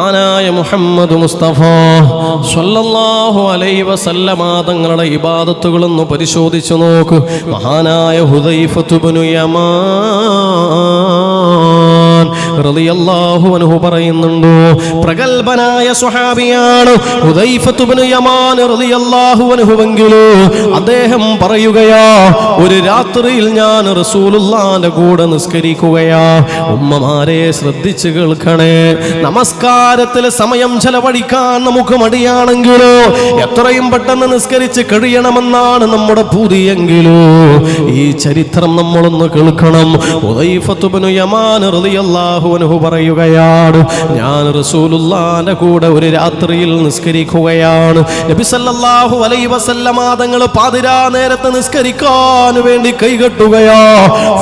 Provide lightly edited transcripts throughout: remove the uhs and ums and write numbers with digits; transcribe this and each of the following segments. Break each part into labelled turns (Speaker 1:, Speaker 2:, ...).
Speaker 1: ആനായ മുഹമ്മദ് മുസ്തഫ സ്വല്ലല്ലാഹു അലൈഹി വസല്ലമ തങ്ങളുടെ ഇബാദത്തുകളൊന്ന് പരിശോധിച്ചു നോക്ക്. മഹാനായ ഹുദൈഫത്തു ഇബ്നു യമാൻ റളിയല്ലാഹു അൻഹു പറയുന്നുണ്ട്, പ്രഗൽഭനായ സ്വഹാബിയാണ് ഹുദൈഫത്തു ഇബ്നു യമാൻ റളിയല്ലാഹു അൻഹുവെങ്കിലോ അദ്ദേഹം പറയുകയാ, ഒരു രാത്രിയിൽ ഞാൻ റസൂലുള്ളാഹിന്റെ കൂടെ നിസ്കരിക്കുകയാ. ഉമ്മമാരെ ശ്രദ്ധിച്ചു കേൾക്കണേ, നമസ്കാരത്തിൽ സമയം ചെലവഴിക്കാൻ നമുക്ക് മടിയാണെങ്കിലോ എത്രയും പെട്ടെന്ന് നിസ്കരിച്ച് കഴിയണമെന്നാണ് നമ്മുടെ പൂതിയെങ്കിലോ ഈ ചരിത്രം നമ്മളൊന്ന് കേൾക്കണം. ഹുദൈഫത്തു ഇബ്നു യമാൻ റളിയല്ലാഹു അൻഹു പറയുകയാണ്, ഞാൻ റസൂലുള്ളാഹിന്റെ കൂടെ ഒരു രാത്രിയിൽ നിസ്കരിക്കുകയാണ്. നബി സല്ലല്ലാഹു അലൈഹി വസല്ലമ തങ്ങൾ പാതിരാ നേരത്തെ നിസ്കരിക്കാൻ വേണ്ടി കൈകെട്ടുകയാ.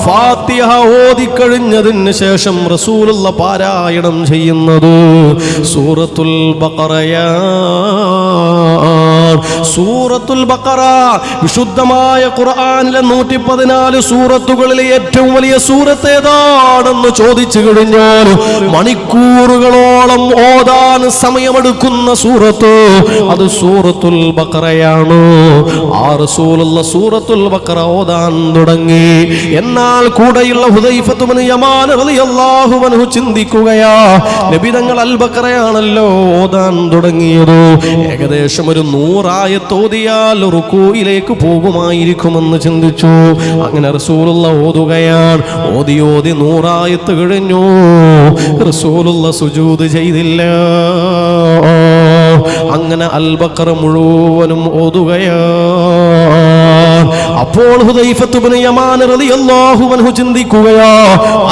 Speaker 1: ഫാത്തിഹ ഓതി കഴിഞ്ഞതിന് ശേഷം റസൂലുള്ള പാരായണം ചെയ്യുന്നത് സൂറത്തുൽ ബഖറയാ. സൂറത്തുൽ ബഖറ വിശുദ്ധമായ ഖുർആനിലെ 114 സൂറത്തുകളിലെ ഏറ്റവും വലിയ സൂറത്ത് ഏതാണെന്ന് ചോദിച്ചു കഴിഞ്ഞാൽ മണിക്കൂറുകളോളം ഓതാൻ സമയമെടുക്കുന്ന സൂറത്ത് അത് സൂറത്തുൽ ബഖറയാണ്. ആ റസൂലുള്ള സൂറത്തുൽ ബഖറ ഓതാൻ തുടങ്ങി. എന്നാൽ കൂടെയുള്ള ഹുദൈഫത്തു ഇബ്നു യമാൻ റളിയല്ലാഹു അൻഹു ചിന്തിക്കുകയാ, നബി തങ്ങൾ അൽ ബഖറയാണല്ലോ ഓതാൻ തുടങ്ങിയത്, ഏകദേശം ഒരു 100 ആയത്ത് ഓതിയാൽ റുകൂയിലേക്ക് പോകുമായിരിക്കുമെന്ന് ചിന്തിച്ചു. അങ്ങനെ റസൂലുള്ള ഓതുകയാണ്. ഓതി 100 ആയത്ത് കഴിഞ്ഞു. റസൂലുള്ള സുജൂദ് ചെയ്തില്ല. അങ്ങനെ അൽ ബഖറ മുഴുവനും ഓതുകയാണ്. അപ്പോൾ ഹുദൈഫത്തു ഇബ്നു യമാൻ റളിയല്ലാഹു അൻഹു ചിന്തിക്കുകയാ,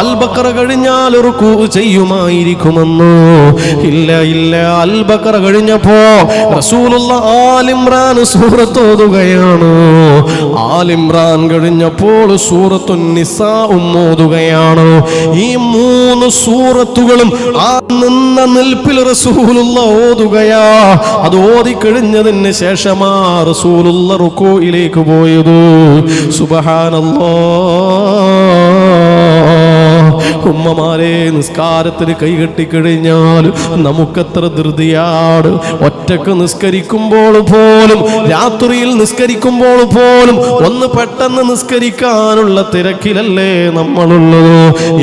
Speaker 1: അൽ ബഖറ കഴിഞ്ഞാൽ റുകൂ ചെയ്യുമായിരിക്കുമെന്ന്. ഇല്ല ഇല്ല, അൽ ബഖറ കഴിഞ്ഞപ്പോ റസൂലുള്ള ആൽ ഇംറാൻ സൂറത്ത് ഓതുകയാണ്. ആൽ ഇംറാൻ കഴിഞ്ഞപ്പോൾ സൂറത്തുൻ നിസാ ഓതുകയാണ്. ഈ 3 സൂറത്തുകളും ആ നിന്ന നിൽപ്പിൽ റസൂലുള്ള ഓതുകയാ. അത് ഓതി കഴിഞ്ഞതിന് ശേഷമാ റസൂലുള്ള റുകൂയിലേക്ക് പോയത്. സുബ്ഹാനല്ലാഹ്. ഉമ്മമാരെ, നിസ്കാരത്തിന് കൈകെട്ടിക്കഴിഞ്ഞാൽ നമുക്കെത്ര ധൃതിയാണ്. ഒറ്റക്ക് നിസ്കരിക്കുമ്പോൾ പോലും, രാത്രിയിൽ നിസ്കരിക്കുമ്പോൾ പോലും ഒന്ന് പെട്ടെന്ന് നിസ്കരിക്കാനുള്ള തിരക്കിലല്ലേ നമ്മളുള്ളത്.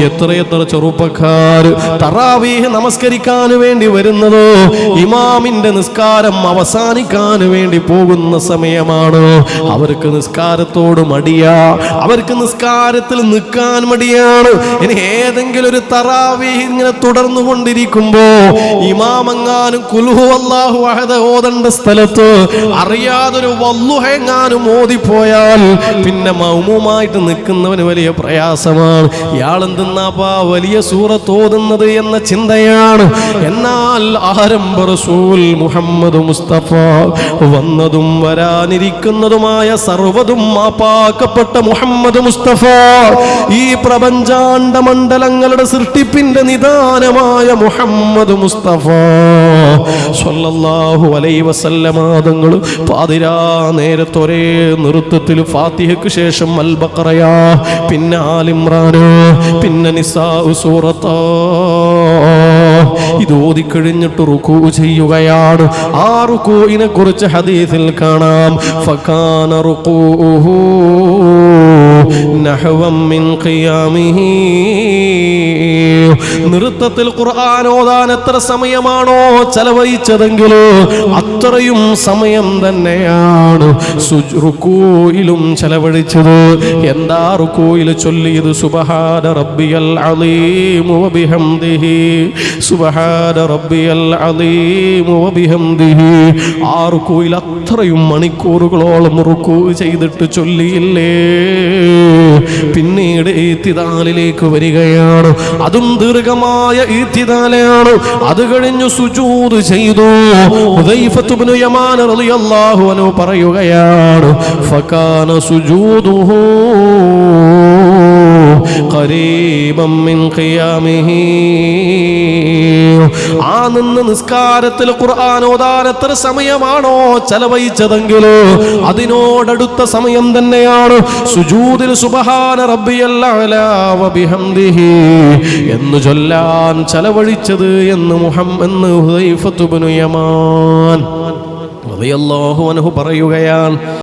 Speaker 1: എത്രയെത്ര ചെറുപ്പക്കാർ തറാവീഹ് നമസ്കരിക്കാൻ വേണ്ടി വരുന്നത് ഇമാമിന്റെ നിസ്കാരം അവസാനിക്കാൻ വേണ്ടി പോകുന്ന സമയമാണ്. അവർക്ക് നിസ്കാരത്തോട് മടിയാ, അവർക്ക് നിസ്കാരത്തിൽ നിൽക്കാൻ മടിയാണ്. ഇനി ഏതെങ്കിലും ഒരു തറാവീഹ് ഇങ്ങനെ തുടർന്നു കൊണ്ടിരിക്കുമ്പോ ഇമാമെങ്ങാനും ഖുൽ ഹുവല്ലാഹു അഹദ് ഓതേണ്ട സ്ഥലത്ത് അറിയാതൊരു വല്ലുഹെങ്ങാനും ഓതിപ്പോയാൽ പിന്നെ മൗമൂമായിട്ട് നിൽക്കുന്നവന് വലിയ പ്രയാസമാണ്. ഇയാളെന്തെന്നാപ്പാ വലിയ സൂറത്ത് ഓതുന്നത് എന്ന ചിന്തയാണ്. എന്നാൽ ആരംഭ റസൂൽ മുഹമ്മദ് മുസ്തഫ, വന്നതും വരാനിരിക്കുന്നതുമായ സർവ്വതും മാപ്പാക്കപ്പെട്ട മുഹമ്മദ് മുസ്തഫ, ഈ പ്രപഞ്ചാണ്ട മണ്ഡലങ്ങളുടെ സൃഷ്ടിപ്പിന്റെ നിദാനമായ മുഹമ്മദ് മുസ്തഫ സ്വല്ലല്ലാഹു അലൈഹി വസല്ലമ തങ്ങൾ പാതിരാ നേരത്തൊരേ നൃത്തത്തിൽ ഫാത്തിഹയ്ക്ക് ശേഷം അൽ ബഖറയാ, പിന്നെ ആൽ ഇംറാൻ, പിന്നെ നിസാ സൂറത്ത് ഇത് ഓതിക്കഴിഞ്ഞിട്ട് റുകൂ ചെയ്യുകയാണ്. ആ റുകൂഇനെ കുറിച്ച് ഹദീസിൽ കാണാം, ഫകാന റുകൂഉഹു നഹ്വൻ മിൻ ഖിയാമിഹി. നൃത്തത്തിൽ ഖുർആൻ ഓതാൻ എത്ര സമയമാണോ ചെലവഴിച്ചതെങ്കിലോ അത്രയും സമയം തന്നെയാണ് റുകൂയിലും ചെലവഴിച്ചത്. എന്താ റുകൂയിൽ ചൊല്ലിയത്? സുബ്ഹാന റബ്ബിയൽ അലീം വബിഹംദിഹി, സുബ്ഹാന റബ്ബിയൽ അലീം വബിഹംദിഹി. ആ റുകൂയിൽ അത്രയും മണിക്കൂറുകളോളം റുകൂ ചെയ്തിട്ട് ചൊല്ലിയില്ലേ. പിന്നീട് ഇത്തിദാലിലേക്ക് വരികയാണ്. അതും ദീർഘമായ ഇത്തിദാലാണ്. അത് കഴിഞ്ഞു സുജൂദ് ചെയ്തു. ഹുദൈഫത്തു ഇബ്നു യമാൻ റളിയല്ലാഹു അൻഹു പറയുകയാണ്, ഫകാന സുജൂദുഹു ഖരീബൻ മിൻ ഖിയാമിഹി. ആ നിന്ന് നിസ്കാരത്തിൽ ഖുർആൻ ഓതാൻ എത്ര സമയമാണോ ചെലവഴിച്ചതെങ്കിലോ അതിനോടടുത്ത സമയം തന്നെയാണ് സുജൂദിൽ സുബ്ഹാന റബ്ബിയൽ അഅ്ലാ വബിഹംദിഹി എന്ന് ചൊല്ലാൻ ചെലവഴിച്ചത് എന്ന് ഹുദൈഫത്ത് ഇബ്നു യമാൻ റളിയല്ലാഹു അൻഹു പറയുകയാണ്.